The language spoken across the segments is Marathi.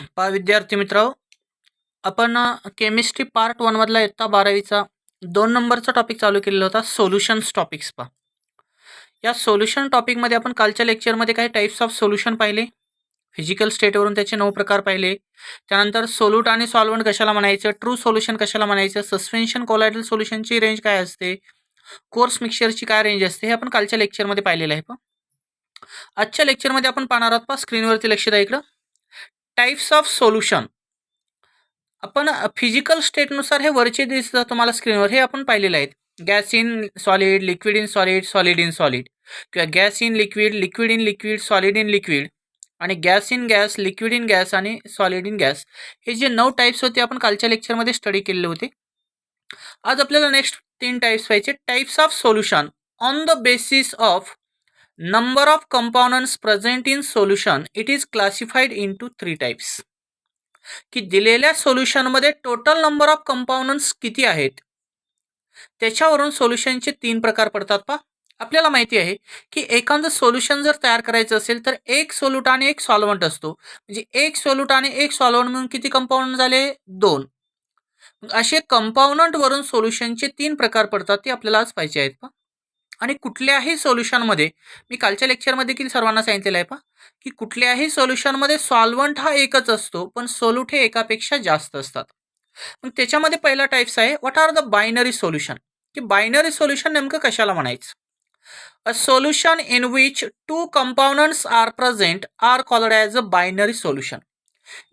पहा विद्यार्थी मित्र, आपण केमिस्ट्री पार्ट 1 मधला इयत्ता 12वीचा 2 नंबरचा टॉपिक चालू केलेला होता, सोल्युशन्स टॉपिक्स. पहा या सोल्युशन टॉपिकमध्ये आपण कालच्या लेक्चरमध्ये काही टाइप्स ऑफ सोल्युशन पाहिले, फिजिकल स्टेटवरून त्याचे 9 प्रकार पाहिले. त्यानंतर सोल्यूट आणि सॉल्व्हंट कशाला म्हणायचं, ट्रू सोल्युशन कशाला म्हणायचं, सस्पेन्शन कोलॉइडल सोल्युशनची रेंज काय असते, कोर्स मिक्सचरची काय रेंज असते, हे आपण कालच्या लेक्चरमध्ये पाहिलेलं आहे. पहा आजच्या लेक्चरमध्ये आपण पाहणार आहोत. पहा स्क्रीनवरती लक्ष द्या इकडं. Types of solution. आपण फिजिकल स्टेटनुसार हे वरचे दिसतात तुम्हाला स्क्रीनवर, हे आपण पाहिलेले आहेत. Gas in solid, liquid in solid, solid in solid, किंवा gas in liquid, liquid in liquid, solid in liquid, आणि gas in gas, liquid in gas आणि सॉलिड इन गॅस. हे जे 9 टाइप्स होते आपण कालच्या लेक्चरमध्ये स्टडी केलेले होते. आज आपल्याला नेक्स्ट 3 टाइप्स पाहिजे. Types of solution on the basis of number of compounds present in solution, it is classified into 3 types. की दिलेल्या सोल्युशनमध्ये टोटल नंबर ऑफ कंपाउंड्स किती आहेत त्याच्यावरून सोल्युशनचे 3 प्रकार पडतात. पहा आपल्याला माहिती आहे की एखादं सोल्युशन जर तयार करायचं असेल तर एक सोल्यूट आणि एक सॉल्व्हंट असतो. म्हणजे एक सोल्यूट आणि एक सॉल्व्हंट म्हणून किती कंपाउंड झाले, 2. असे कंपाउंड वरून सोल्युशनचे 3 प्रकार पडतात, ते आपल्याला आज पाहिजे आहेत. पहा आणि कुठल्याही सोल्युशनमध्ये, मी कालच्या लेक्चरमध्ये देखील सर्वांना सांगितलेलं आहे, पहा की कुठल्याही सोल्युशनमध्ये सॉल्व्हंट हा एकच असतो, पण सोल्यूट हे एकापेक्षा जास्त असतात. मग त्याच्यामध्ये पहिला टाइप्स आहे, what are the binary solution. की बायनरी सोल्युशन नेमकं कशाला म्हणायचं. A solution in which 2 compounds are present are called as a binary solution.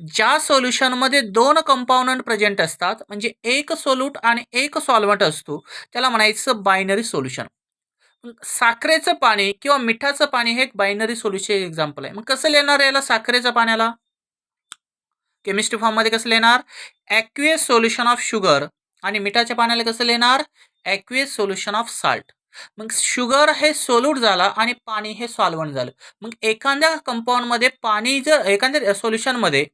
ज्या सोल्युशनमध्ये 2 कंपाउंड प्रेझेंट असतात, म्हणजे एक सोल्यूट आणि एक सॉल्व्हंट असतो, त्याला म्हणायचं बायनरी सोल्युशन. साखरेचं पाणी किंवा मिठाचं पाणी हे एक बायनरी सोल्युशन एक्झाम्पल आहे. मग कसं लिहिणार याला, साखरेच्या पाण्याला केमिस्ट्री फॉर्ममध्ये कसं लिहिणार, ॲक्वियस सोल्युशन ऑफ शुगर, आणि मिठाच्या पाण्याला कसं लिहिणार, ॲक्वियस सोल्युशन ऑफ साल्ट. मग शुगर हे सोल्यूट झाला आणि पाणी हे सॉल्व्हंट झालं. मग एखाद्या कंपाऊंडमध्ये पाणी, जर एखाद्या सोल्युशनमध्ये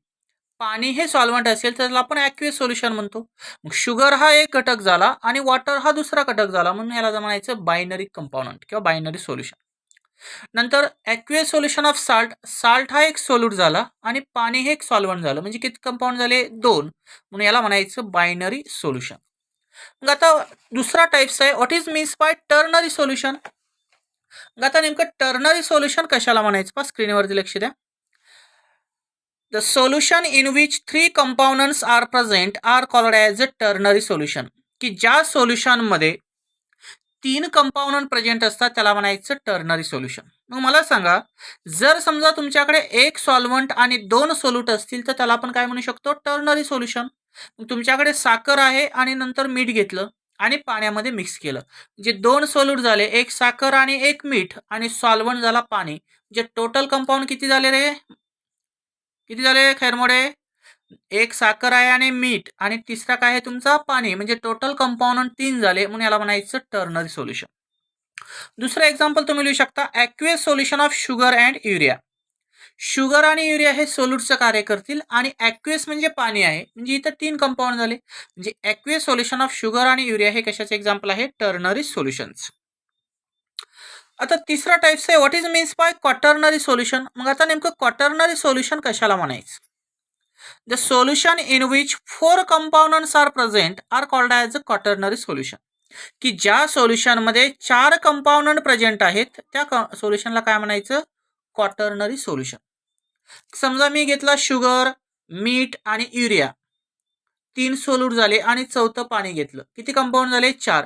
पाणी हे सॉल्व्हंट असेल तर त्याला आपण ॲक्वियस सोल्युशन म्हणतो. मग शुगर हा एक घटक झाला आणि वॉटर हा दुसरा घटक झाला, म्हणून याला म्हणायचं बायनरी कंपाउंड किंवा बायनरी सोल्युशन. नंतर aqueous solution of salt, salt हा एक सोल्यूट झाला आणि पाणी हे एक सॉल्व्हंट झालं, म्हणजे किती कंपाउंड झाले, 2, म्हणून याला म्हणायचं बायनरी सोल्युशन. मग आता दुसरा टाइप्स आहे, what is means bye ternary solution. मग आता नेमकं टर्नरी सोल्युशन कशाला म्हणायचं, पहा स्क्रीनवरती लक्ष द्या. The solution in which 3 compounds are present are called as a ternary solution. की ज्या सोल्युशनमध्ये 3 कंपाउंड प्रेझेंट असतात त्याला म्हणायचं टर्नरी सोल्युशन. मग मला सांगा, जर समजा तुमच्याकडे एक सॉल्व्हंट आणि 2 सोल्यूट असतील तर त्याला आपण काय म्हणू शकतो, टर्नरी सोल्युशन. तुमच्याकडे साखर आहे आणि नंतर मीठ घेतलं आणि पाण्यामध्ये मिक्स केलं, म्हणजे 2 सोल्यूट झाले, एक साखर आणि एक मीठ, आणि सॉल्व्हंट झाला पाणी. म्हणजे टोटल कंपाउंड किती झाले रे, किती झाले खैरमोडे, एक साखर आहे आणि मीठ, आणि तिसरा काय आहे तुमचा, पाणी. म्हणजे टोटल कंपाउंड 3 झाले, म्हणून याला म्हणायचं टर्नरी सोल्युशन. दुसरं एक्झाम्पल तुम्ही लिहू शकता, aqueous solution of sugar and urea. Sugar आणि युरिया हे सोल्यूटचं कार्य करतील, आणि ॲक्वियस म्हणजे पाणी आहे, म्हणजे इथं 3 कंपाउंड झाले, म्हणजे ॲक्वियस सोल्युशन ऑफ शुगर आणि युरिया हे कशाचे एक्झाम्पल आहे, टर्नरी सोल्युशन्स. आता तिसरा टाइप्स आहे, what is means by quaternary solution. मग आता नेमकं क्वाटर्नरी सोल्युशन कशाला म्हणायचं. The solution in which 4 compounds are present are called as a quaternary solution. की ज्या सोल्युशनमध्ये 4 कंपाउंड प्रेझेंट आहेत त्या सोल्युशनला काय म्हणायचं, क्वाटर्नरी सोल्युशन. समजा मी घेतला शुगर, मीठ आणि युरिया, 3 सोल्यूट झाले, आणि चौथं पाणी घेतलं, किती कंपाउंड झाले, 4.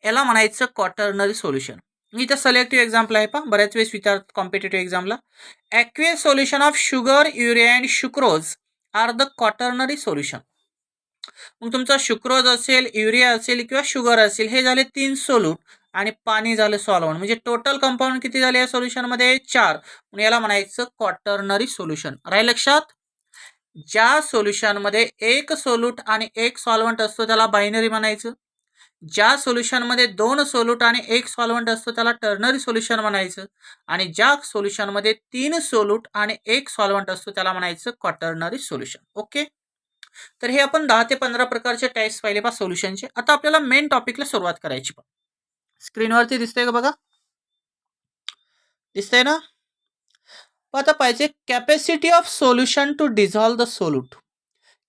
याला म्हणायचं क्वाटर्नरी सोल्युशन. इथं सिलेक्टिव्ह एक्झाम्पल आहे, पहा बऱ्याच वेळेस विचारतात कॉम्पिटेटिव्ह एक्झामला. Aqueous solution of sugar, urea and sucrose are the quaternary solution. मग तुमचा शुक्रोज असेल, युरिया असेल किंवा शुगर असेल, हे झाले 3 सोल्यूट, आणि पाणी झालं सॉल्व्हंट, म्हणजे टोटल कंपाउंड किती झाले या सोल्युशनमध्ये, 4. म्हणून याला म्हणायचं क्वाटर्नरी सोल्युशन. राहील लक्षात. ज्या सोल्युशनमध्ये एक सोल्यूट आणि एक सॉल्व्हंट असतो त्याला बायनरी म्हणायचं. ज्या सोल्युशनमध्ये 2 सोल्यूट आणि एक सॉल्व्हंट असतो त्याला टर्नरी सोल्युशन म्हणायचं. आणि ज्या सोल्युशनमध्ये 3 सोल्यूट आणि एक सॉल्व्हंट असतो त्याला म्हणायचं क्वाटर्नरी सोल्युशन. ओके, तर हे आपण 10 ते 15 प्रकारचे टाइप्स पाहिले पहा सोल्युशनचे. आता आपल्याला मेन टॉपिकला सुरुवात करायची. स्क्रीनवरती दिसतंय का बघा, दिसतंय ना. आता पाहिजे capacity of solution to dissolve the solute,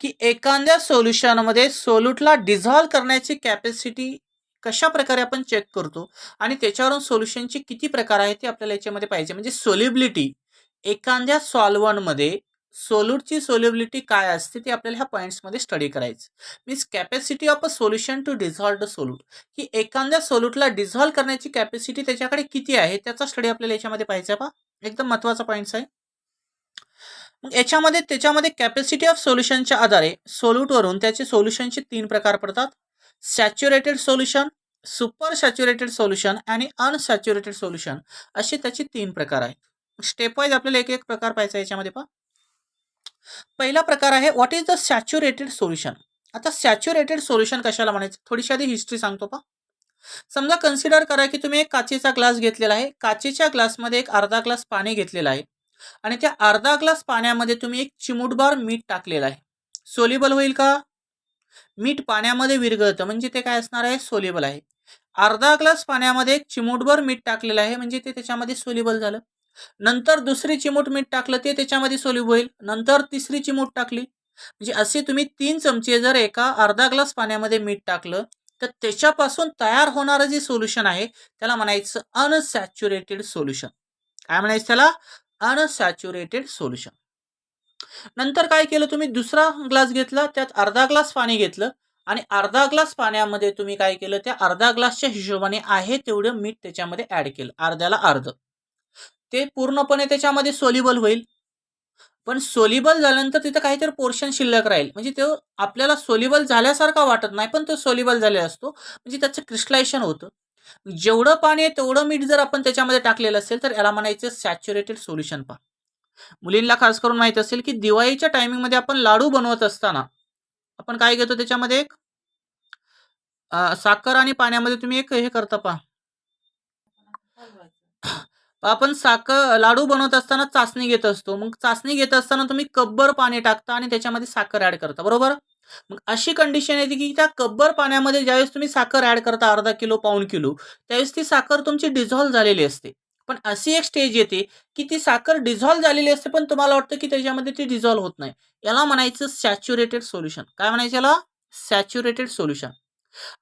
की एखाद्या सोल्युशनमध्ये सोल्यूटला डिझॉल्व करण्याची कॅपॅसिटी कशा प्रकारे आपण चेक करतो आणि त्याच्यावरून सोल्युशनचे किती प्रकार आहेत ते आपल्याला याच्यामध्ये पाहिजे. म्हणजे सोल्युबिलिटी एखाद्या सॉल्व्हंटमध्ये सोल्यूटची सोल्युबिलिटी काय असते ते आपल्याला ह्या पॉईंट्समध्ये स्टडी करायचं. Means capacity of a solution to dissolve the solute, की एखाद्या सोल्यूटला डिझॉल्व करण्याची कॅपॅसिटी त्याच्याकडे किती आहे त्याचा स्टडी आपल्याला याच्यामध्ये पाहिजे. पहा एकदम महत्त्वाचा पॉईंट्स आहे. मग याच्यामध्ये त्याच्यामध्ये कॅपॅसिटी ऑफ सोल्युशनच्या आधारे सोल्यूटवरून त्याचे सोल्युशनचे 3 प्रकार पडतात. Saturated solution, super saturated solution आणि अनसॅच्युरेटेड सोल्युशन असे त्याचे 3 प्रकार आहेत. स्टेप वाईज आपल्याला एक एक प्रकार पाहायचा याच्यामध्ये. पहा पहिला प्रकार आहे what is the saturated solution. आता सॅच्युरेटेड सोल्युशन कशाला म्हणायचं थोडीशी आधी हिस्ट्री सांगतो. पहा समजा कन्सिडर करा की तुम्ही एक काचेचा ग्लास घेतलेला आहे. काचेच्या ग्लासमध्ये एक अर्धा ग्लास पाणी घेतलेलं आहे आणि त्या अर्धा ग्लास पाण्यामध्ये तुम्ही एक चिमूटभर मीठ टाकलेलं आहे. सोल्युबल होईल का? मीठ पाण्यामध्ये विरघळतं म्हणजे ते काय असणार आहे? सोल्युबल आहे. अर्धा ग्लास पाण्यामध्ये एक चिमूटभर मीठ टाकलेलं आहे म्हणजे ते त्याच्यामध्ये सोल्युबल झालं. नंतर दुसरी चिमूट मीठ टाकलं ते त्याच्यामध्ये सोल्युबल होईल. नंतर तिसरी चिमूट टाकली म्हणजे असे तुम्ही 3 चमचे जर एका अर्धा ग्लास पाण्यामध्ये मीठ टाकलं तर त्याच्यापासून तयार होणारं जे सोल्युशन आहे त्याला म्हणायचं अनसॅच्युरेटेड सोल्युशन. काय म्हणायचं त्याला? Unsaturated solution. नंतर काय केलं तुम्ही दुसरा ग्लास घेतला त्यात अर्धा ग्लास पाणी घेतलं आणि अर्धा ग्लास पाण्यामध्ये तुम्ही काय केलं त्या अर्धा ग्लासच्या हिशोबाने आहे तेवढं मीठ त्याच्यामध्ये ऍड केलं. अर्ध्याला अर्ध ते पूर्णपणे त्याच्यामध्ये सोल्युबल होईल. पण सोल्युबल झाल्यानंतर तिथं काहीतरी पोर्शन शिल्लक राहील म्हणजे तो आपल्याला सोल्युबल झाल्यासारखा वाटत नाही पण तो सोल्युबल झालेला असतो म्हणजे त्याचं क्रिस्टलायझेशन होतं. जेवढं पाणी आहे तेवढं मीठ जर आपण त्याच्यामध्ये टाकलेलं असेल तर याला म्हणायचं सॅच्युरेटेड सोल्युशन. पहा मुलींना खास करून माहित असेल की दिवाळीच्या टायमिंगमध्ये आपण लाडू बनवत असताना आपण काय घेतो त्याच्यामध्ये एक साखर आणि पाण्यामध्ये तुम्ही एक हे करता. पहा आपण साखर लाडू बनवत असताना चाचणी घेत असतो. मग चाचणी घेत असताना तुम्ही कपभर पाणी टाकता आणि त्याच्यामध्ये साखर ऍड करता बरोबर. मग अशी कंडिशन येते की त्या कपभर पाण्यामध्ये ज्यावेळेस तुम्ही साखर ऍड करता अर्धा किलो पाऊण किलो त्यावेळेस ती साखर तुमची डिझॉल्व्ह झालेली असते. पण अशी एक स्टेज येते की ती साखर डिझॉल्व्ह झालेली असते पण तुम्हाला वाटतं की त्याच्यामध्ये ती डिझॉल्व्ह होत नाही. याला म्हणायचं सॅच्युरेटेड सोल्युशन. काय म्हणायचं याला? Saturated solution.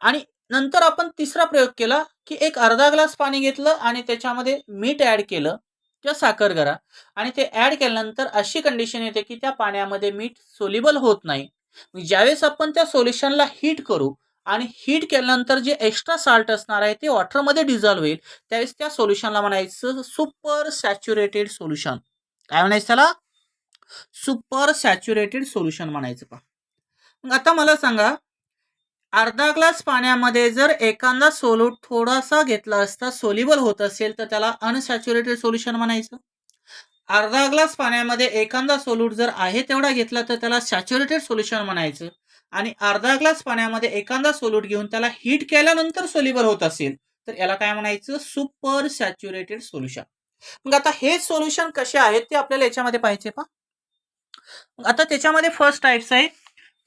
आणि नंतर आपण तिसरा प्रयोग केला की एक अर्धा ग्लास पाणी घेतलं आणि त्याच्यामध्ये मीठ ऍड केलं किंवा साखर करा आणि ते ऍड केल्यानंतर अशी कंडिशन येते की त्या पाण्यामध्ये मीठ सोल्युबल होत नाही. ज्यावेळेस आपण त्या सोल्युशनला हीट करू आणि हीट केल्यानंतर जे एक्स्ट्रा साल्ट असणार आहे ते वॉटरमध्ये डिझॉल्व्ह होईल त्यावेळेस त्या सोल्युशनला म्हणायचं सुपर सॅच्युरेटेड सोल्युशन. काय म्हणायचं त्याला? सुपर सॅच्युरेटेड सोल्युशन म्हणायचं. पहा मग आता मला सांगा अर्धा ग्लास पाण्यामध्ये जर एखादा सोल्यूट थोडासा घेतला असता सोल्युबल होत असेल तर त्याला अनसॅच्युरेटेड सोल्युशन म्हणायचं. अर्धा ग्लास पाण्यामध्ये एखादा सोल्यूट जर आहे तेवढा घेतला तर त्याला सॅच्युरेटेड सोल्युशन म्हणायचं. आणि अर्धा ग्लास पाण्यामध्ये एखादा सोल्यूट घेऊन त्याला हीट केल्यानंतर सोल्युबल होत असेल तर याला काय म्हणायचं? Super saturated solution. मग आता हे सोल्युशन कसे आहेत ते आपल्याला याच्यामध्ये पाहिजे. पहा आता त्याच्यामध्ये फर्स्ट टाइप्स आहे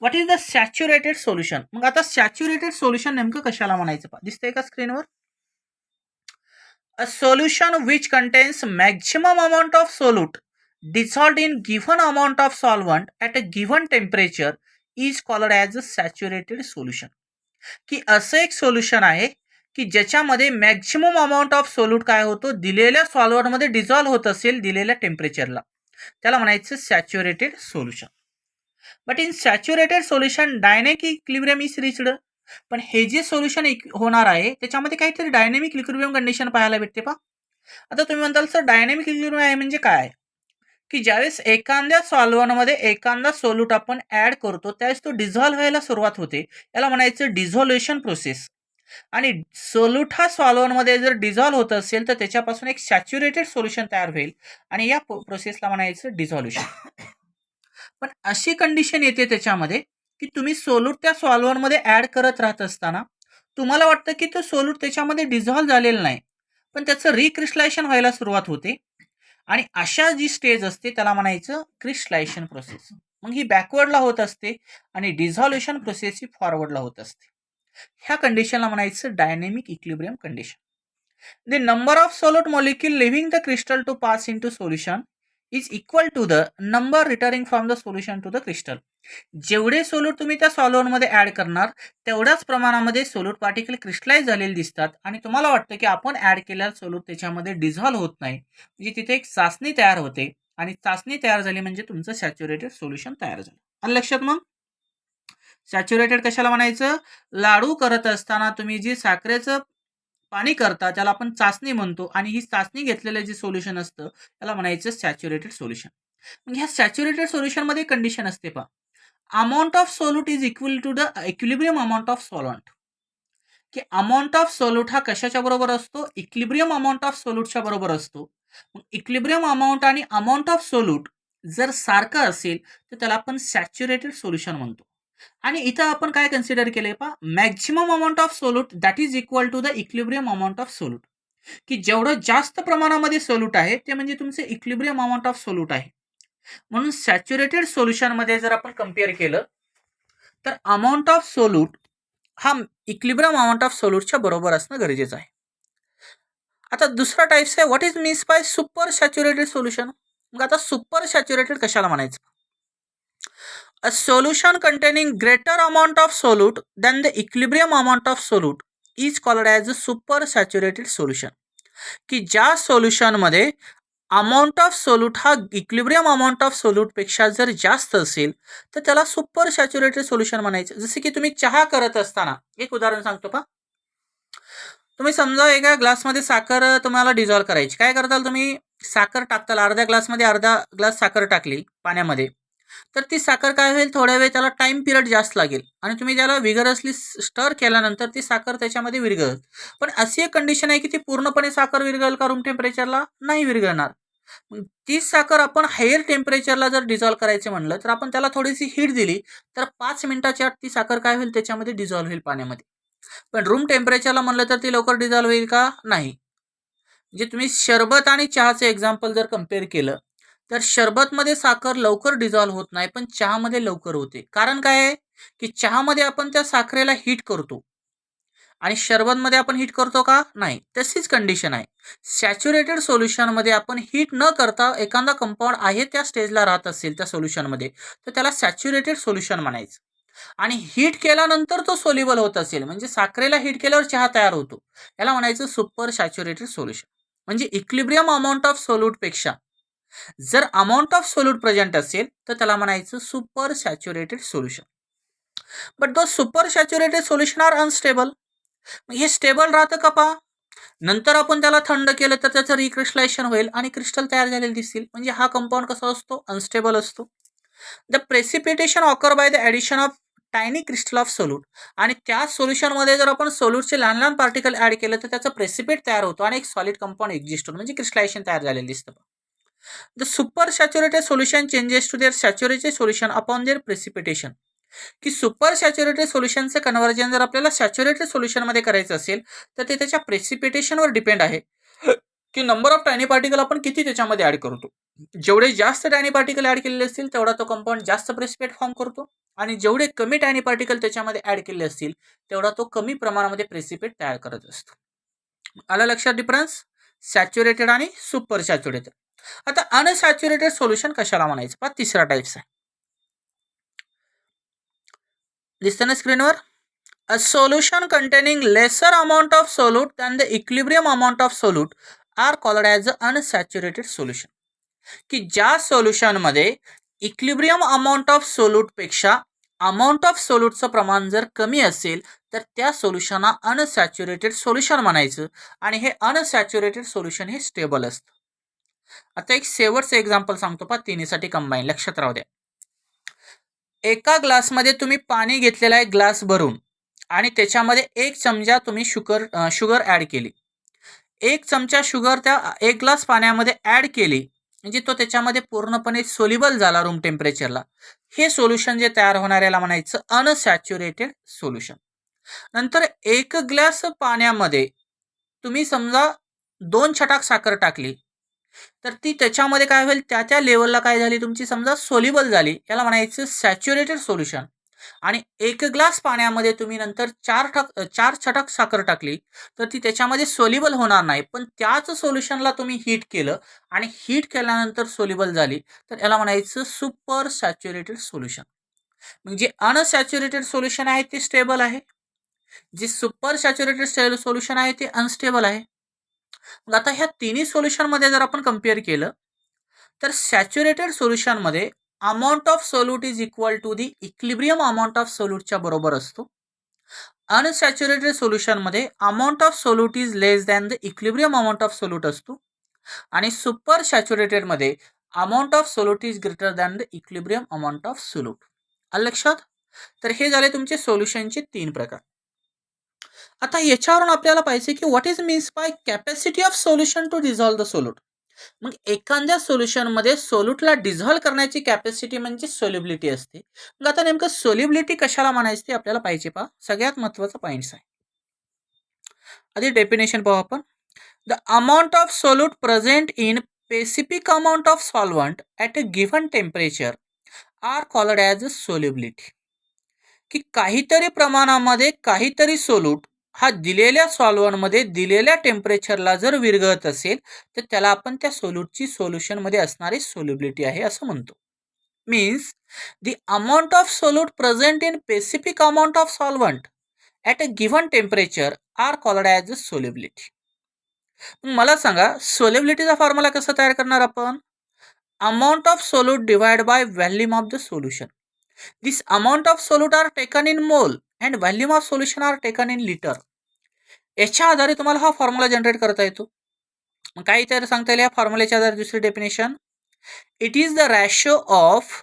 what is the saturated solution. मग आता सॅच्युरेटेड सोल्युशन नेमकं कशाला म्हणायचं? पहा दिसतंय का स्क्रीनवर? A solution which contains maximum amount of solute dissolved in given amount of solvent at a given temperature is called as a saturated solution. की असं एक सोल्युशन आहे की ज्याच्यामध्ये मॅक्झिमम अमाऊंट ऑफ सोल्यूट काय होतो दिलेल्या सॉल्व्हरमध्ये डिझॉल्व्ह होत असेल दिलेल्या टेम्परेचरला त्याला म्हणायचं saturated solution. But in saturated solution dynamic equilibrium is reached. पण हे जे सोल्युशन होणार आहे त्याच्यामध्ये काहीतरी डायनॅमिक इक्विलिब्रियम कंडिशन पाहायला भेटते. पहा आता तुम्ही म्हणताल सर डायनॅमिक इक्विलिब्रियम आहे म्हणजे काय? की ज्यावेळेस एखाद्या सॉल्व्हरमध्ये एखादा सोल्यूट आपण ऍड करतो त्यावेळेस तो डिझॉल्व्ह व्हायला सुरुवात होते याला म्हणायचं डिझॉल्युशन प्रोसेस. आणि सोल्यूट हा सॉल्व्हरमध्ये जर डिझॉल्व्ह होत असेल तर त्याच्यापासून एक सॅच्युरेटेड सोल्युशन तयार होईल आणि या प्रोसेसला म्हणायचं डिझॉल्युशन. पण अशी कंडिशन येते त्याच्यामध्ये की तुम्ही सोल्यूट त्या सॉल्व्हरमध्ये ऍड करत राहत असताना तुम्हाला वाटतं की तो सोल्यूट त्याच्यामध्ये डिझॉल्व्ह झालेला नाही पण त्याचं रिक्रिस्टलायझेशन व्हायला सुरुवात होते आणि अशा जी स्टेज असते त्याला म्हणायचं क्रिस्टलायझेशन प्रोसेस. मग ही बॅकवर्डला होत असते आणि डिझॉल्युशन प्रोसेस ही फॉरवर्डला होत असते. ह्या कंडिशनला म्हणायचं dynamic equilibrium condition. The number of solute molecule leaving the crystal to pass into solution is equal to the number returning from the solution to the crystal. जेवढे सोल्यूट तुम्ही त्या सॉल्व्हरमध्ये ऍड करणार तेवढ्याच प्रमाणामध्ये सोल्यूट पार्टिकल क्रिस्टलाइज झालेले दिसतात आणि तुम्हाला वाटतं की आपण ऍड केलेला सोल्यूट त्याच्यामध्ये डिझॉल्व्ह होत नाही. म्हणजे तिथे एक चाचणी तयार होते आणि चाचणी तयार झाली म्हणजे तुमचं सॅच्युरेटेड सोल्युशन तयार झालं. आणि लक्षात मग सॅच्युरेटेड कशाला म्हणायचं? लाडू करत असताना तुम्ही जी साखरेचं पाणी करता त्याला आपण चाचणी म्हणतो आणि ही चाचणी घेतलेलं जे सोल्युशन असतं त्याला म्हणायचं सॅच्युरेटेड सोल्युशन. मग ह्या सॅच्युरेटेड सोल्युशन मध्ये कंडिशन असते पहा, amount of solute is equal to the equilibrium amount of solvent. की अमाऊंट ऑफ सोल्यूट हा कशाच्या बरोबर असतो? इक्विलिब्रियम अमाऊंट ऑफ सोल्यूटच्या बरोबर असतो. मग इक्विलिब्रियम अमाऊंट आणि अमाऊंट ऑफ सोल्यूट जर सारखं असेल तर त्याला आपण सॅच्युरेटेड सोल्युशन म्हणतो. आणि इथं आपण काय कन्सिडर केलंय पहा, maximum amount of solute that is equal to the equilibrium amount of solute. की जेवढं जास्त प्रमाणामध्ये सोल्यूट आहे ते म्हणजे तुमचे इक्विलिब्रियम अमाऊंट ऑफ सोल्यूट आहे. म्हणून सॅच्युरेटेड सोल्युशन मध्ये जर आपण कम्पेअर केलं तर अमाऊंट ऑफ सोल्यूट हा इक्विलिब्रियम अमाऊंट ऑफ सोल्यूटच्या बरोबर असणं गरजेचं आहे. आता दुसरा टाइप्स आहे what is means by super saturated solution. मग आता सुपर सॅच्युरेटेड कशाला म्हणायचं? A solution containing greater amount of solute than the equilibrium amount of solute is called as a supersaturated solution. की ज्या सोल्युशन मध्ये अमाऊंट ऑफ सोल्यूट हा इक्विलिब्रियम अमाऊंट ऑफ सोल्यूट पेक्षा जर जास्त असेल तर त्याला सुपर सॅच्युरेटेड सोल्युशन म्हणायचं. जसे की तुम्ही चहा करत असताना एक उदाहरण सांगतो पहा, तुम्ही समजा एका ग्लासमध्ये साखर तुम्हाला डिझॉल्व करायची. काय करताल तुम्ही? साखर टाकताल, अर्ध्या ग्लासमध्ये अर्धा ग्लास साखर टाकली पाण्यामध्ये, तर ती साखर काय होईल, थोड्या वेळ त्याला टाइम पिरियड जास्त लागेल आणि तुम्ही त्याला विगरसली स्टर केल्यानंतर ती साखर त्याच्यामध्ये विरघळेल. पण अशी एक कंडिशन आहे की ती पूर्णपणे साखर विरघळेल का रूम टेम्परेचरला? नाही विरघळणार. तीच साखर आपण हायर टेम्परेचरला जर डिझॉल्व करायचं म्हणलं तर आपण त्याला थोडीशी हीट दिली तर 5 मिनिटाच्या आत ती साखर काय होईल, त्याच्यामध्ये डिझॉल्व होईल पाण्यामध्ये. पण रूम टेम्परेचरला म्हणलं तर ती लवकर डिझॉल्व होईल का? नाही. म्हणजे तुम्ही शरबत आणि चहाचे एक्झाम्पल जर कम्पेअर केलं तर शरबतमध्ये साखर लवकर डिझॉल्व होत नाही पण चहामध्ये लवकर होते. कारण काय आहे की चहामध्ये आपण त्या साखरेला हीट करतो आणि शरबतमध्ये आपण हीट करतो का? नाही. तशीच कंडिशन आहे. सॅच्युरेटेड सोल्युशनमध्ये आपण हीट न करता एखादा कंपाऊंड आहे त्या स्टेजला राहत असेल त्या सोल्युशनमध्ये तर त्याला सॅच्युरेटेड सोल्युशन म्हणायचं. आणि हीट केल्यानंतर तो सोल्युबल होत असेल म्हणजे साखरेला हीट केल्यावर चहा तयार होतो, याला म्हणायचं सुपर सॅच्युरेटेड सोल्युशन. म्हणजे इक्विलिब्रियम अमाऊंट ऑफ सोल्यूट पेक्षा जर अमाऊंट ऑफ सोल्यूट प्रेझेंट असेल तर त्याला म्हणायचं super saturated solution. But though super saturated solution are unstable. हे स्टेबल राहतं का पहा? नंतर आपण त्याला थंड केलं तर त्याचं रिक्रिस्टलायझेशन होईल आणि क्रिस्टल तयार झालेले दिसतील. म्हणजे हा कंपाऊंड कसा असतो? अनस्टेबल असतो. The precipitation occur by the addition of tiny crystal of solute. आणि त्या सोल्युशनमध्ये जर आपण सोल्यूटचे लहान लहान पार्टिकल ॲड केलं तर त्याचं प्रेसिपिट तयार होतो आणि एक सॉलिड कंपाऊंड एक्झिस्ट होतो म्हणजे क्रिस्टलायझेशन तयार झालेलं दिसतं. The super saturated solution changes to their saturated solution upon their precipitation. की सुपर सॅच्युरेटेड सोल्युशनचं कन्व्हर्जन जर आपल्याला सॅच्युरेटेड सोल्युशनमध्ये करायचं असेल तर ते त्याच्या प्रेसिपिटेशनवर डिपेंड आहे की नंबर ऑफ टायनी पार्टिकल आपण किती त्याच्यामध्ये ॲड करतो. जेवढे जास्त टायनी पार्टिकल ॲड केलेले असतील तेवढा तो कंपाऊंड जास्त प्रेसिपिटेट फॉर्म करतो आणि जेवढे कमी टायनी पार्टिकल त्याच्यामध्ये ॲड केले असतील तेवढा तो कमी प्रमाणामध्ये प्रेसिपिटेट तयार करत असतो. आला लक्षात डिफरन्स? सॅच्युरेटेड आणि सुपर सॅच्युरेटेड. आता अनसॅच्युरेटेड सोल्युशन कशाला म्हणायचं? पहा तिसरा टाइप्स आहे. दिसतं ना स्क्रीनवर? A solution containing lesser amount of solute than the equilibrium amount of solute are called as unsaturated solution. की ज्या सोल्युशनमध्ये इक्विलिब्रियम अमाऊंट ऑफ सोल्यूट पेक्षा अमाऊंट ऑफ सोल्यूटचं प्रमाण जर कमी असेल तर त्या सोल्युशनला अनसॅच्युरेटेड सोल्युशन म्हणायचं आणि हे अनसॅच्युरेटेड सोल्युशन हे स्टेबल असतं. आता एक शेवटचं एक्झाम्पल सांगतो पहा तिन्हीसाठी कंबाईन, लक्षात राहू द्या. एका ग्लासमध्ये तुम्ही पाणी घेतलेला आहे ग्लास भरून आणि त्याच्यामध्ये 1 चमचा तुम्ही शुगर ॲड केली. 1 चमचा शुगर त्या 1 ग्लास पाण्यामध्ये ॲड केली म्हणजे तो त्याच्यामध्ये पूर्णपणे सोल्युबल झाला रूम टेम्परेचरला. हे सोल्युशन जे तयार होणार याला म्हणायचं अनसॅच्युरेटेड सोल्युशन. नंतर 1 ग्लास पाण्यामध्ये तुम्ही समजा 2 छटाक साखर टाकली तर ती त्याच्यामध्ये काय होईल, त्या लेवलला काय झाली तुमची समजा सोल्युबल झाली, याला म्हणायचं सॅच्युरेटेड सोल्युशन. आणि 1 ग्लास पाण्यामध्ये तुम्ही नंतर 4 छटाक साखर टाकली तर ती त्याच्यामध्ये सोल्युबल होणार नाही, पण त्याच सोल्युशनला तुम्ही हीट केलं आणि हीट केल्यानंतर सोल्युबल झाली तर याला म्हणायचं सुपर सॅच्युरेटेड सोल्युशन. म्हणजे अनसॅच्युरेटेड सोल्युशन आहे ते स्टेबल आहे, जे सुपर सॅच्युरेटेड सोल्युशन आहे ते अनस्टेबल आहे. मग आता ह्या तिन्ही सोल्युशनमध्ये जर आपण कम्पेअर केलं तर सॅच्युरेटेड सोल्युशनमध्ये amount of solute is equal to the equilibrium amount of सोल्यूटच्या बरोबर असतो. अनसॅच्युरेटेड सोल्युशनमध्ये amount of solute is less than the equilibrium amount of solute असतो. आणि सुपर सॅच्युरेटेडमध्ये amount of solute is greater than the equilibrium amount of solute. आलं लक्षात? तर हे झाले तुमचे सोल्युशनचे 3 प्रकार. आता याच्यावरून आपल्याला पाहिजे की what is means by capacity of solution to dissolve the solute. मग एखाद्या सोल्युशनमध्ये सोल्यूटला डिझॉल्व करण्याची कॅपॅसिटी म्हणजे सोल्युबिलिटी असते. मग आता नेमकं सोल्युबिलिटी कशाला म्हणायचं ते आपल्याला पाहिजे पहा. सगळ्यात महत्त्वाचा पॉईंट्स आहे. आधी डेफिनेशन पाहू आपण. The amount of solute present in specific amount of solvent at a given temperature are called as solubility. की काहीतरी प्रमाणामध्ये काहीतरी सोल्यूट हा दिलेल्या सॉल्व्हंटमध्ये दिलेल्या टेम्परेचरला जर विरघळत असेल तर त्याला आपण त्या सोल्यूटची सोल्युशनमध्ये असणारी सोल्युबिलिटी आहे असं म्हणतो. Means the amount of solute present in specific amount of solvent at a given temperature are called as a solubility. मला सांगा सोल्युबिलिटीचा फॉर्म्युला कसा तयार करणार आपण? Amount of solute divide by volume of the solution. This amount of solute are taken in mole and volume of solution are taken in liter. याच्या आधारे तुम्हाला हा फॉर्म्युला जनरेट करता येतो. मग काय इथे सांगता येईल या फॉर्म्युल्याच्या आधारे? दुसरी definition, it is the ratio of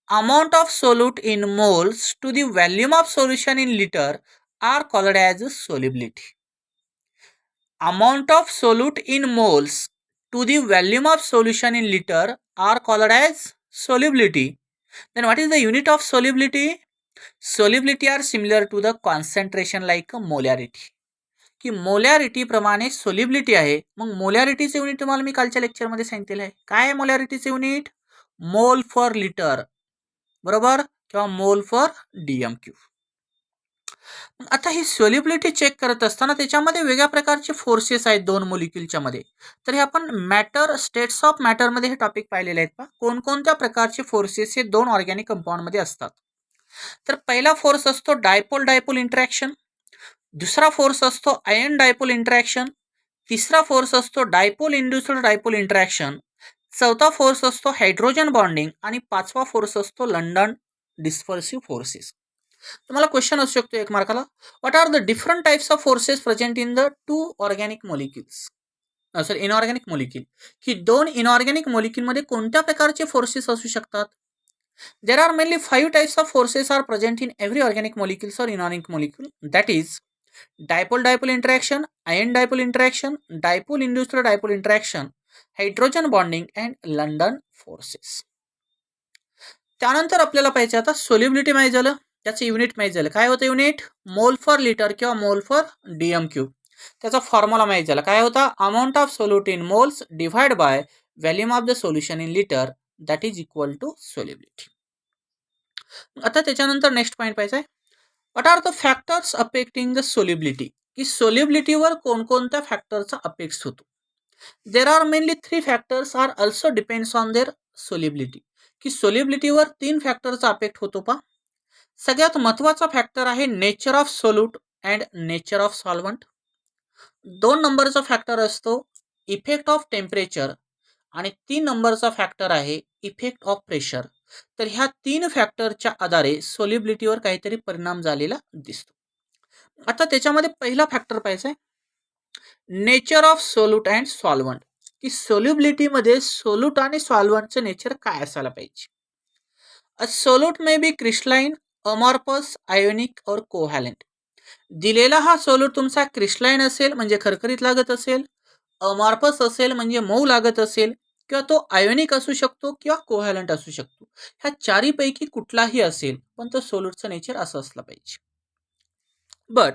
amount of solute in moles to the volume of solution in litre are called as solubility. Amount of solute in moles to the volume of solution in litre are called as solubility. Then what is the unit of solubility? Solubility are similar to the concentration like molarity. की मोलॅरिटी प्रमाणे सोल्युबिलिटी आहे. मग मोलॅरिटीचे युनिट तुम्हाला मी कालच्या लेक्चरमध्ये सांगितलेलं आहे. काय आहे मोलॅरिटीचे युनिट? मोल फॉर लिटर, बरोबर, किंवा मोल फॉर DMQ. आता ही सोल्युबिलिटी चेक करत असताना त्याच्यामध्ये वेगळ्या प्रकारचे फोर्सेस आहेत दोन मोलिक्युलच्या मध्ये. तर हे आपण मॅटर स्टेट्स ऑफ मॅटरमध्ये हे टॉपिक पाहिलेले आहेत पहा. कोणकोणत्या प्रकारचे फोर्सेस हे दोन ऑर्गॅनिक कंपाऊंडमध्ये असतात. तर पहिला फोर्स असतो डायपोल डायपोल इंटरॅक्शन, दुसरा फोर्स असतो आयन डायपोल इंटरॅक्शन, तिसरा फोर्स असतो डायपोल इंड्युस्ड डायपोल इंटरॅक्शन, चौथा फोर्स असतो हायड्रोजन बॉन्डिंग आणि पाचवा फोर्स असतो लंडन डिस्पर्सिव्ह फोर्सेस. तुम्हाला क्वेश्चन असू शकतो 1 मार्काला, what are the different types of forces present in the 2 organic molecules. Sorry, inorganic molecule. की दोन इनऑर्गॅनिक मॉलिक्युलमध्ये कोणत्या प्रकारचे फोर्सेस असू शकतात? There are mainly 5 types of forces R present in every organic molecules और inorganic molecule. That is dipole dipole interaction, ion dipole interaction, dipole induced dipole interaction, hydrogen bonding and London forces. त्यानंतर आपल्याला पाहिजे आता सोल्युबिलिटी माहिती झालं, त्याचं युनिट माहिती झालं. काय होतं युनिट? मोल फॉर लिटर किंवा मोल फॉर DMQ. त्याचा फॉर्म्युला माहिती झाला. काय होता? Amount of solute in moles divide by volume of the solution in litre that is equal to solubility. आता त्याच्यानंतर नेक्स्ट पॉईंट पाहिजे, what are the factors affecting the solubility. की सोल्युबिलिटीवर कोणकोणत्या फॅक्टरचा अफेक्ट होतो? There are mainly 3 factors are also depends on their solubility. की सोल्युबिलिटीवर 3 फॅक्टरचा अफेक्ट होतो पा. सगळ्यात महत्त्वाचा फॅक्टर आहे nature of solute and nature of solvent. 2 नंबरचा फॅक्टर असतो इफेक्ट ऑफ टेम्परेचर आणि 3 नंबरचा फॅक्टर आहे इफेक्ट ऑफ प्रेशर. तर ह्या 3 फॅक्टरच्या आधारे सोल्युबिलिटीवर काहीतरी परिणाम झालेला दिसतो. आता त्याच्यामध्ये पहिला फॅक्टर पाहिजे nature of solute and solvent. की सोल्युबिलिटीमध्ये सोल्यूट आणि सॉल्वंटचं नेचर काय असायला पाहिजे? A solute may be crystalline, amorphous, ionic और कोव्हॅलेंट. दिलेला हा सोल्यूट तुमचा क्रिस्टलाइन असेल म्हणजे खरखरीत लागत असेल, अमॉर्फस असेल म्हणजे मऊ लागत असेल, किंवा तो आयोनिक असू शकतो किंवा कोव्हॅलेंट असू शकतो. ह्या चारीपैकी कुठलाही असेल पण तो सोल्यूटचं नेचर असं असलं पाहिजे. But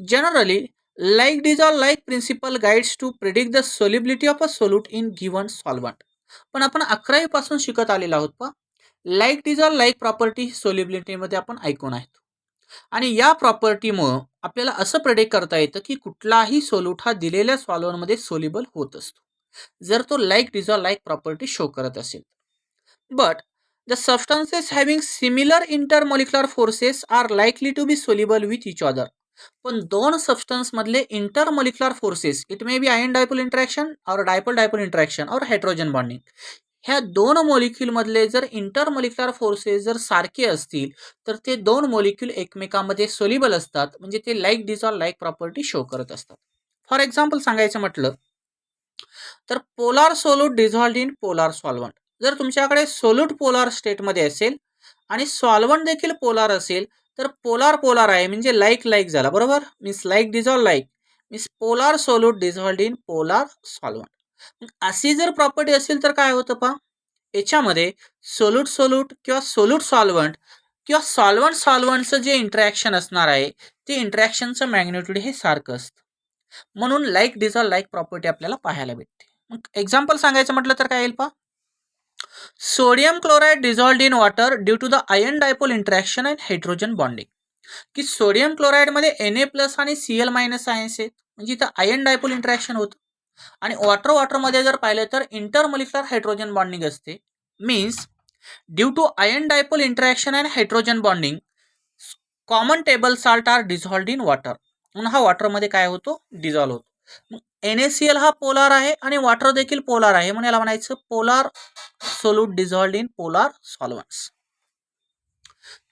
generally like dissolve like principle guides to predict the solubility of a solute in given solvent. पण आपण 11वी पासून शिकत आलेलो आहोत पा लाईक डिझॉल्व लाईक प्रॉपर्टी सोल्युबिलिटीमध्ये आपण ऐकून आहेत आणि या प्रॉपर्टीमुळं आपल्याला असं प्रेडिक्ट करता येतं की कुठलाही सोल्यूट हा दिलेल्या सॉल्व्हरमध्ये सोल्युबल होत असतो जर तो like dissolve like property show करत असेल. But the substances having similar intermolecular forces are likely to be soluble with each other. पण दोन सबस्टन्स मधले intermolecular forces, it may be ion dipole interaction और डायपोल डायपोल इंटरॅक्शन और हायड्रोजन बॉन्डिंग, ह्या दोन मॉलिक्यूल मधले जर इंटरमॉलिक्युलर फोर्सेस जर सारखे असतील तर ते दोन मॉलिक्यूल एकमेकांमध्ये सोल्युबल असतात, म्हणजे ते like dissolve like property show करत असतात. फॉर एक्झाम्पल सांगायचं म्हटलं तर polar solute dissolved in polar solvent. जर तुमच्याकडे सोल्यूट पोलार स्टेटमध्ये असेल आणि सॉल्व्हंट देखील पोलार असेल तर पोलार पोलार आहे म्हणजे लाईक लाईक झाला, बरोबर. Means like dissolve like means polar solute dissolved in polar solvent. अशी जर प्रॉपर्टी असेल तर काय होतं पहा, याच्यामध्ये सोल्यूट सोल्यूट किंवा सोल्यूट सॉल्व्हंट किंवा सॉल्व्हंट सॉल्व्हंटचं जे इंटरॅक्शन असणार आहे ते इंटरॅक्शनचं मॅग्निट्यूड हे सारखं असतं, म्हणून लाईक डिझॉल्व लाईक प्रॉपर्टी आपल्याला पाहायला भेटते. मग एक्झाम्पल सांगायचं म्हटलं तर काय येईल पहा, sodium chloride dissolved in water due to the ion dipole interaction and hydrogen bonding. की सोडियम क्लोराइडमध्ये Na+ आणि Cl- आयन्स आहेत, म्हणजे इथं आयन डायपोल इंटरॅक्शन होतं. आणि वॉटरमध्ये जर पाहिलं तर इंटरमॉलिक्युलर हायड्रोजन बॉन्डिंग असते. Means due to ion dipole interaction and hydrogen bonding common table salt are dissolved in water. म्हणून हा वॉटरमध्ये काय होतो, डिझॉल्व्ह होतो. मग NaCl हा पोलार आहे आणि वॉटर देखील पोलार आहे, म्हणून याला म्हणायचं polar solute dissolved in polar solvents.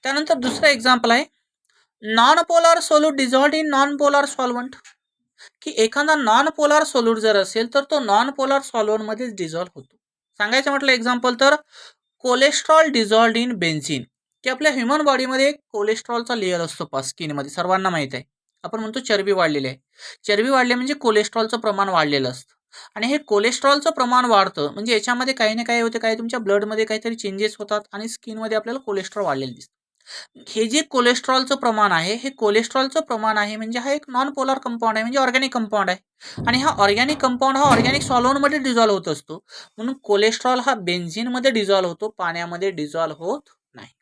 त्यानंतर दुसरं एक्झाम्पल आहे non polar solute dissolved in non polar solvent. की एखादा नॉन पोलार सोल्यूट जर असेल तर तो नॉन पोलार सॉल्व्हंटमध्येच डिझॉल्व्ह होतो. सांगायचं म्हटलं एक्झाम्पल तर कोलेस्ट्रॉल डिझॉल्व्ड इन बेन्झिन. की आपल्या ह्युमन बॉडीमध्ये कोलेस्ट्रॉलचा लेअर असतो पा स्किनमध्ये, सर्वांना माहीत आहे. आपण म्हणतो चरबी वाढलेली आहे, चरबी वाढली म्हणजे कोलेस्ट्रॉलचं प्रमाण वाढलेलं असतं. आणि हे कोलेस्ट्रॉलचं प्रमाण वाढतं म्हणजे याच्यामध्ये काही ना काही होते, काय तुमच्या ब्लडमध्ये काहीतरी चेंजेस होतात आणि स्किनमध्ये आपल्याला कोलेस्ट्रॉल वाढलेलं दिसतं. हे जे कोलेस्ट्रॉलचं प्रमाण आहे, हे कोलेस्ट्रॉलचं प्रमाण आहे म्हणजे हा एक नॉन पोलार कंपाऊंड आहे, म्हणजे ऑर्गॅनिक कंपाऊंड आहे. आणि हा ऑर्गॅनिक कंपाऊंड हा ऑर्गॅनिक सॉल्व्हंटमध्ये डिझॉल्व्ह होत असतो, म्हणून कोलेस्ट्रॉल हा बेन्झिनमध्ये डिझॉल्व्ह होतो, पाण्यामध्ये डिझॉल्व्ह होत नाही.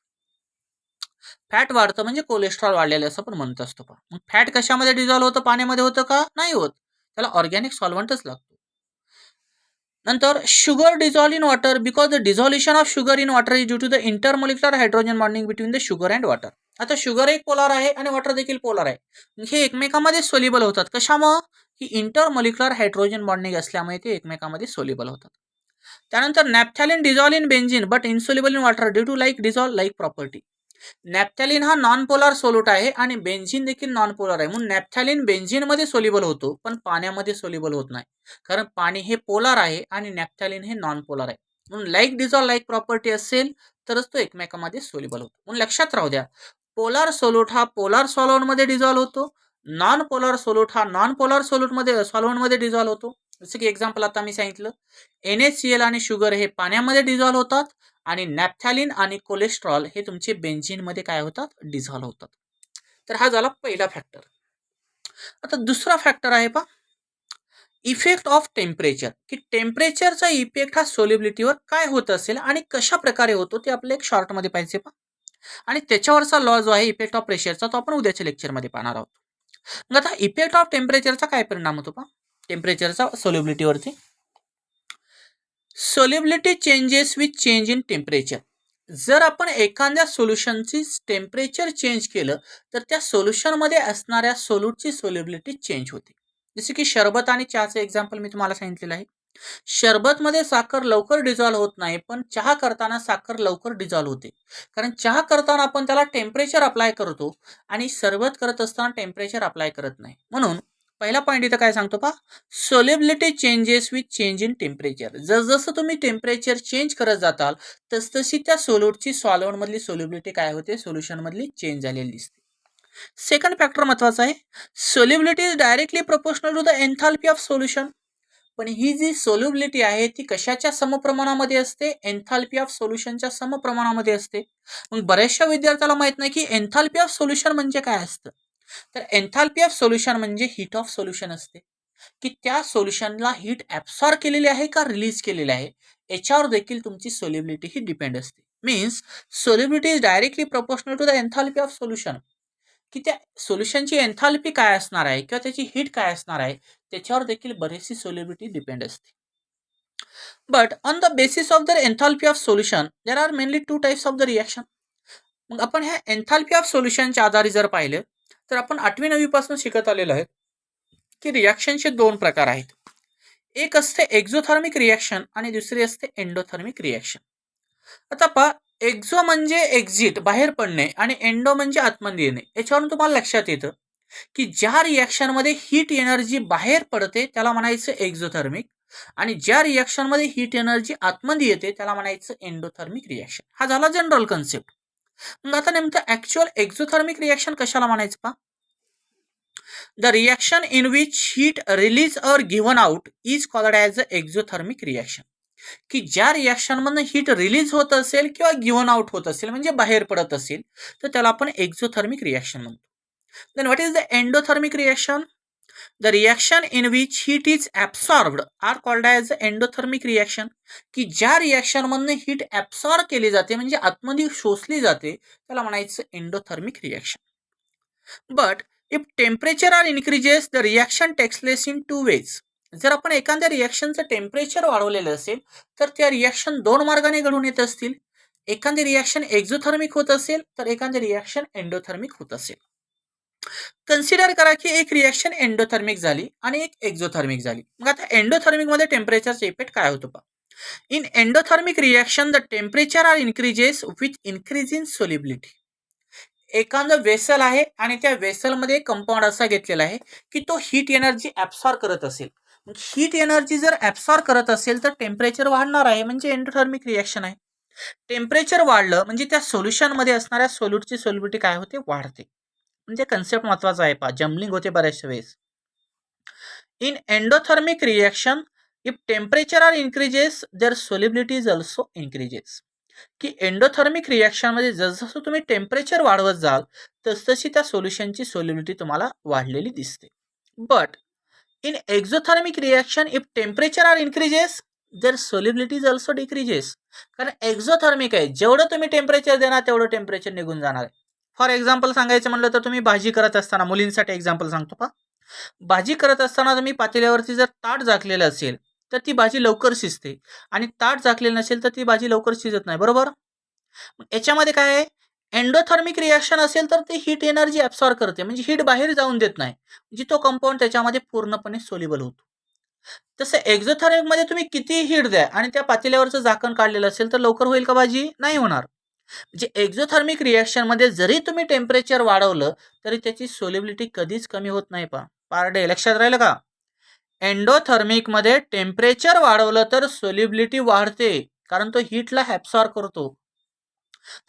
फॅट वाढतं म्हणजे कोलेस्ट्रॉल वाढलेलं असं पण म्हणत असतो. मग फॅट कशामध्ये डिझॉल्व्ह होतं, पाण्यामध्ये होतं का, नाही होत, त्याला ऑर्गॅनिक सॉल्व्हंटच लागतो. नंतर sugar dissolve in water because the dissolution of sugar in water is due to the intermolecular hydrogen bonding between the sugar and water. आता शुगर एक पोलार आहे आणि वॉटर देखील पोलार आहे, हे एकमेकांमध्ये सोल्युबल होतात. कशामुळे, की इंटरमॉलिक्युलर हायड्रोजन बॉन्डिंग असल्यामुळे ते एकमेकांमध्ये सोल्युबल होतात. त्यानंतर naphthalene dissolve in benzene but insoluble in water due to like dissolve like property. Naphthalene हा नॉन पोलार सोल्यूट आहे आणि बेन्झिन देखील नॉन पोलार आहे, म्हणून नॅफ्थॅलिन बेन्झिनमध्ये सोल्युबल होतो पण पाण्यामध्ये सोल्युबल होत नाही, कारण पाणी हे पोलार आहे आणि नॅफ्थॅलिन हे नॉन पोलार आहे. म्हणून लाईक डिझॉल्व्ह लाईक प्रॉपर्टी असेल तरच तो एकमेकांमध्ये सोल्युबल होतो. म्हणून लक्षात राहू द्या, पोलार सोल्यूट हा पोलार सॉल्व्हंटमध्ये डिझॉल्व्ह होतो, नॉन पोलार सोल्यूट हा नॉन पोलार सोल्यूटमध्ये सॉल्व्हंटमध्ये डिझॉल्व्ह होतो. जसं की एक्झाम्पल आता मी सांगितलं, NaCl आणि शुगर हे पाण्यामध्ये डिझॉल्व्ह होतात आणि नॅफ्थॅलिन आणि कोलेस्ट्रॉल हे तुमचे बेन्झिनमध्ये काय होतात, डिझॉल्व्ह होतात. तर हा झाला पहिला फॅक्टर. आता दुसरा फॅक्टर आहे पहा, इफेक्ट ऑफ टेम्परेचर. की टेम्परेचरचा इफेक्ट हा सोल्युबिलिटीवर काय होत असेल आणि कशा प्रकारे होतो ते आपल्या एक शॉर्टमध्ये पाहिजे पहा. आणि त्याच्यावरचा लॉ जो आहे इफेक्ट ऑफ प्रेशरचा, तो आपण उद्याच्या लेक्चरमध्ये पाहणार आहोत. मग आता इफेक्ट ऑफ टेम्परेचरचा काय परिणाम होतो पहा टेम्परेचरचा सोल्युबिलिटीवरती. Solubility changes with change in temperature. जर आपण एखाद्या सोल्युशनची टेम्परेचर चेंज केलं तर त्या सोल्युशनमध्ये असणाऱ्या सोल्यूटची सोल्युबिलिटी चेंज होते. जसे की शरबत आणि चहाचं एक्झाम्पल मी तुम्हाला सांगितलेलं आहे. शरबतमध्ये साखर लवकर डिझॉल्व्ह होत नाही, पण चहा करताना साखर लवकर डिझॉल्व्ह होते, कारण चहा करताना आपण त्याला टेम्परेचर अप्लाय करतो आणि सरबत करत असताना टेम्परेचर अप्लाय करत नाही. म्हणून पहिला पॉईंट इथं काय सांगतो पहा, solubility changes with change in temperature. जसजसं तुम्ही टेम्परेचर चेंज करत जाताल तसतशी त्या सोल्यूटची सॉल्व्हंटमधली सोल्युबिलिटी काय होते, सोल्युशनमधली चेंज झालेली दिसते. सेकंड फॅक्टर महत्वाचा आहे, solubility is directly proportional to the enthalpy of solution. पण ही जी सोल्युबिलिटी आहे ती कशाच्या समप्रमाणामध्ये असते, एन्थाल्पी ऑफ सोल्युशनच्या समप्रमाणामध्ये असते. मग बऱ्याचशा विद्यार्थ्याला माहित नाही की एन्थाल्पी ऑफ सोल्युशन म्हणजे काय असतं. तर एन्थाल्पी ऑफ सोल्युशन म्हणजे हीट ऑफ सोल्युशन असते, की त्या सोल्युशनला हीट ॲब्सॉर्ब केलेली आहे का रिलीज केलेली आहे, याच्यावर देखील तुमची सोल्युबिलिटी ही डिपेंड असते. Means solubility is directly proportional to the enthalpy of solution, की त्या सोल्युशनची एन्थाल्पी काय असणार आहे किंवा त्याची हीट काय असणार आहे त्याच्यावर देखील बरीचशी सोल्युबिलिटी डिपेंड असते. But on the basis of the enthalpy of solution there are mainly two types of the reaction. मग आपण ह्या एन्थाल्पी ऑफ सोल्युशनच्या आधारे जर पाहिलं तर आपण 8वी-9वी पासून शिकत आलेलो आहे की रिएक्शनचे दोन प्रकार आहेत. एक असते एक्झोथर्मिक रिएक्शन आणि दुसरी असते एंडोथर्मिक रिएक्शन. आता पहा, एक्झो म्हणजे एक्झिट बाहेर पडणे आणि एंडो म्हणजे आतमध्ये येणे. याच्यावरून तुम्हाला लक्षात येतं की ज्या रिएक्शनमध्ये हीट एनर्जी बाहेर पडते त्याला म्हणायचं एक्झोथर्मिक आणि ज्या रिएक्शनमध्ये हीट एनर्जी आतमध्ये येते त्याला म्हणायचं एंडोथर्मिक रिएक्शन. हा झाला जनरल कन्सेप्ट. मग आता नेमकं ऍक्च्युअल एक्झोथर्मिक रिएक्शन कशाला म्हणायचं पहा. The reaction in which heat release or given out is called as the exothermic reaction. की ज्या रिएक्शन मधून हीट रिलीज होत असेल किंवा गिव्हन आउट होत असेल म्हणजे बाहेर पडत असेल तर त्याला आपण एक्झोथर्मिक रिएक्शन म्हणतो. Then what is the endothermic reaction? The reaction in which heat is absorbed are called as endothermic reaction. की ज्या रिएक्शन मधून हीट ऍब्सॉर्ब केली जाते म्हणजे आतमध्ये शोषली जाते त्याला म्हणायचं endothermic reaction. But if temperature are increases the reaction takes place in two ways. जर आपण एखाद्या रिएक्शनचं टेम्परेचर वाढवलेलं असेल तर त्या रिएक्शन दोन मार्गाने घडून येत असतील. एखादी रिएक्शन एक्झोथर्मिक होत असेल तर एखादी रिएक्शन एंडोथर्मिक होत असेल. कन्सिडर करा की एक रिएक्शन एंडोथर्मिक झाली आणि एक एक्झोथर्मिक झाली. मग आता एंडोथर्मिक मध्ये टेम्परेचरचा इफेक्ट काय होतो पहा. In endothermic reaction the temperature are increases with increase in solubility. एखादं वेसल आहे आणि त्या वेसलमध्ये कंपाऊंड असा घेतलेला आहे की तो हीट एनर्जी ऍब्सॉर्ब करत असेल. हीट एनर्जी जर ऍब्सॉर्ब करत असेल तर टेम्परेचर वाढणार आहे म्हणजे एंडोथर्मिक रिएक्शन आहे. टेम्परेचर वाढलं म्हणजे त्या सोल्युशनमध्ये असणाऱ्या सोल्यूटची सोल्युबिलिटी काय होते? वाढते. म्हणजे कन्सेप्ट महत्वाचा आहे पहा, जम्बलिंग होते बऱ्याचशा वेळेस. In endothermic reaction if temperature are increases their solubility is also increases. की एंडोथर्मिक रिएक्शनमध्ये जसजसं तुम्ही टेम्परेचर वाढवत जाल तसतशी त्या सोल्युशनची सोल्युबिलिटी तुम्हाला वाढलेली दिसते. But in exothermic reaction if temperature are increases their solubility is also decreases. कारण एक्झोथर्मिक आहे, जेवढं तुम्ही टेम्परेचर देणार तेवढं टेम्परेचर निघून जाणार आहे. फॉर एक्झाम्पल सांगायचं म्हणलं तर तुम्ही भाजी करत असताना, मुलींसाठी एक्झाम्पल सांगतो पहा, भाजी करत असताना तुम्ही पातेल्यावरती जर ताट झाकलेलं असेल तर ती भाजी लवकर शिजते आणि ताट झाकलेलं नसेल तर ती भाजी लवकर शिजत नाही, बरोबर. याच्यामध्ये काय आहे, एंडोथर्मिक रिएक्शन असेल तर ती हीट एनर्जी ऍब्सॉर्ब करते म्हणजे हीट बाहेर जाऊन देत नाही, म्हणजे तो कंपाऊंड त्याच्यामध्ये पूर्णपणे सोल्युबल होतो. तसं एक्झोथर्मिक मध्ये तुम्ही किती हीट द्या आणि त्या पातेल्यावरचं झाकण काढलेलं असेल तर लवकर होईल का भाजी? नाही होणार. म्हणजे एक्झोथर्मिक रिएक्शन मध्ये जरी तुम्ही टेम्परेचर वाढवलं तरी त्याची सोल्युबिलिटी कधीच कमी होत नाही. पार्डे लक्षात राहिलं का? एंडोथर्मिक मध्ये टेम्परेचर वाढवलं तर सोल्युबिलिटी वाढते कारण तो हीटला ऍब्सॉर्ब करतो.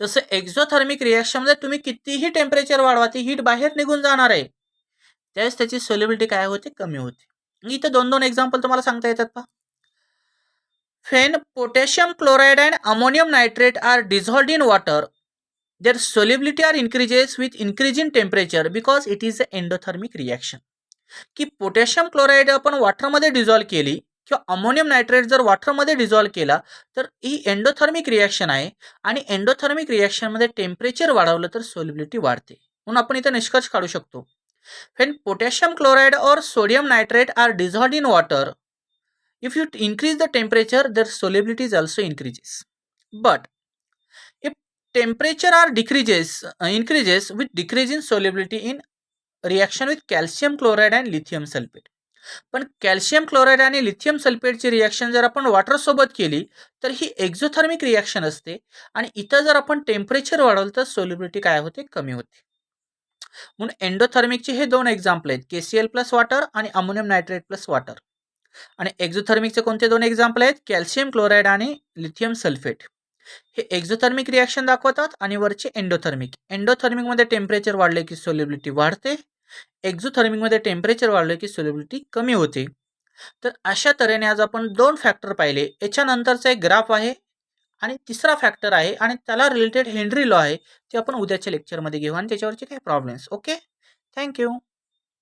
तसं एक्झोथर्मिक रिएक्शन मध्ये तुम्ही कितीही टेम्परेचर वाढवा ती हीट बाहेर निघून जाणार आहे, त्यावेळेस त्याची सोल्युबिलिटी काय होते? कमी होते. इथं दोन एक्झाम्पल तुम्हाला सांगता येतात पहा. When potassium chloride and ammonium nitrate are dissolved in water, their solubility are increases with increase in temperature because it is an endothermic reaction. की पोटॅशियम क्लोराईड आपण वॉटरमध्ये डिझॉल्व केली किंवा अमोनियम नायट्रेट जर वॉटरमध्ये डिझॉल्व केला तर ही एंडोथर्मिक रिएक्शन आहे आणि एंडोथर्मिक रिएक्शनमध्ये टेम्परेचर वाढवलं तर सोल्युबिलिटी वाढते. म्हणून आपण इथं निष्कर्ष काढू शकतो, when potassium chloride or sodium nitrate are dissolved in water, if you increase the temperature their solubility is also increases. But if temperature are increases with decrease in solubility in reaction with calcium chloride and lithium sulphate. पण कॅल्शियम क्लोराईड आणि लिथियम सल्फेटची रिएक्शन जर आपण वॉटर सोबत केली तर ही एक्झोथर्मिक रिएक्शन असते आणि इथं जर आपण टेम्परेचर वाढवलं तर सोल्युबिलिटी काय होते? कमी होते. म्हणून एंडोथर्मिकचे हे दोन एक्झाम्पल आहेत, KCl प्लस वॉटर आणि अमोनियम नायट्रेट प्लस वॉटर. आणि एक्झोथर्मिकचे कोणते दोन एक्झाम्पल आहेत? कॅल्शियम क्लोराईड आणि लिथियम सल्फेट. हे एक्झोथर्मिक रिएक्शन दाखवतात आणि वरचे एंडोथर्मिक. एंडोथर्मिकमध्ये टेम्परेचर वाढले की सोल्युबिलिटी वाढते, एक्झोथर्मिकमध्ये टेम्परेचर वाढले की सोल्युबिलिटी कमी होते. तर अशा तऱ्हेने आज आपण दोन फॅक्टर पाहिले. याच्यानंतरचा एक ग्राफ आहे आणि तिसरा फॅक्टर आहे आणि त्याला रिलेटेड हेनरी लॉ आहे, ते आपण उद्याच्या लेक्चरमध्ये घेऊ आणि त्याच्यावरचे काही प्रॉब्लेम्स. Okay, thank you.